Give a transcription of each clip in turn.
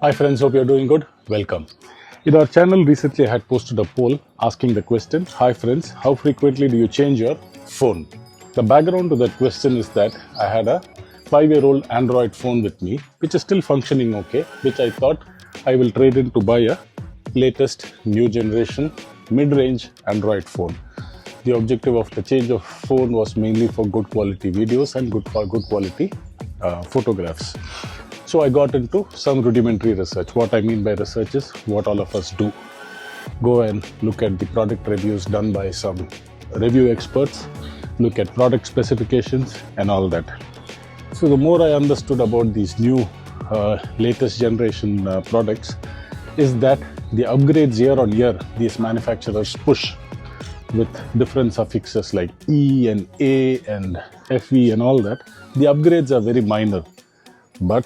Hi friends, hope you're doing good. Welcome. In our channel recently I had posted a poll asking the question, hi friends, how frequently do you change your phone? The background to that question is that I had a 5-year-old Android phone with me, which is still functioning okay, which I thought I will trade in to buy a latest new generation mid-range Android phone. The objective of the change of phone was mainly for good quality videos and good quality photographs. So I got into some rudimentary research. What I mean by research is what all of us do. Go and look at the product reviews done by some review experts, look at product specifications and all that. So the more I understood about these new latest generation products is that the upgrades year on year these manufacturers push with different suffixes like E and A and FE and all that. The upgrades are very minor, but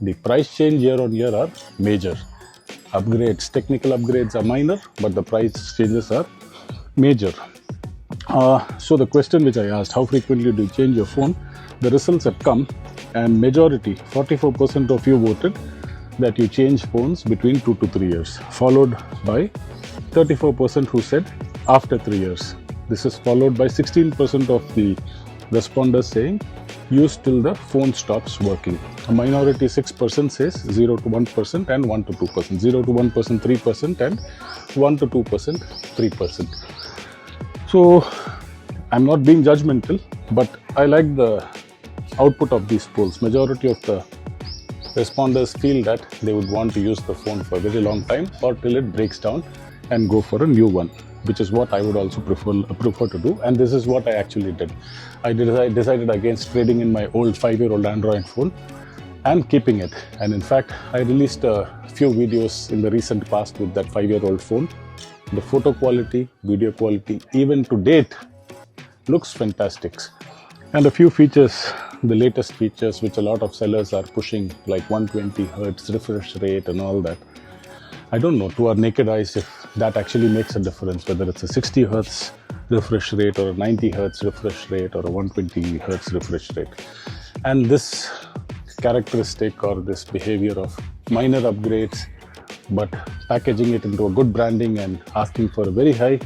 the price change year on year are major. Upgrades, technical upgrades are minor, but the price changes are major. So the question which I asked, how frequently do you change your phone? The results have come and majority, 44% of you voted that you change phones between 2 to 3 years, followed by 34% who said after 3 years. This is followed by 16% of the responders saying use till the phone stops working. A minority 6% says 0 to 1% and 1 to 2%. 0 to 1% 3% and 1 to 2% 3%. So I'm not being judgmental, but I like the output of these polls. Majority of the responders feel that they would want to use the phone for a very long time or till it breaks down and go for a new one, which is what I would also prefer to do. And this is what I actually did. I decided against trading in my old 5-year-old Android phone and keeping it. And in fact, I released a few videos in the recent past with that 5-year-old phone. The photo quality, video quality, even to date, looks fantastic. And a few features, the latest features which a lot of sellers are pushing, like 120 Hertz refresh rate and all that. I don't know to our naked eyes if that actually makes a difference, whether it's a 60 Hertz refresh rate or a 90 Hertz refresh rate or a 120 Hertz refresh rate. And this characteristic or this behavior of minor upgrades, but packaging it into a good branding and asking for a very high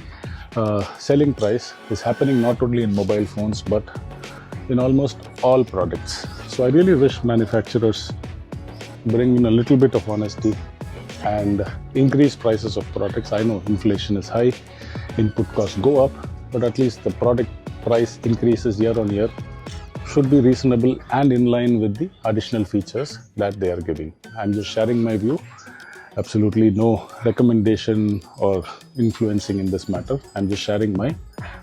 selling price is happening not only in mobile phones, but in almost all products. So I really wish manufacturers bring in a little bit of honesty and increase prices of products. I know inflation is high, input costs go up, but at least the product price increases year on year should be reasonable and in line with the additional features that they are giving. I'm just sharing my view. Absolutely no recommendation or influencing in this matter. I'm just sharing my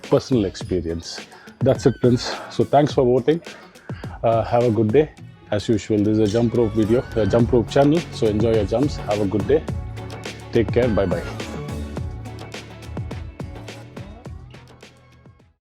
personal experience. That's it, friends. So thanks for voting. Have a good day. As usual, this is a jump rope video, a jump rope channel. So enjoy your jumps. Have a good day. Take care. Bye-bye.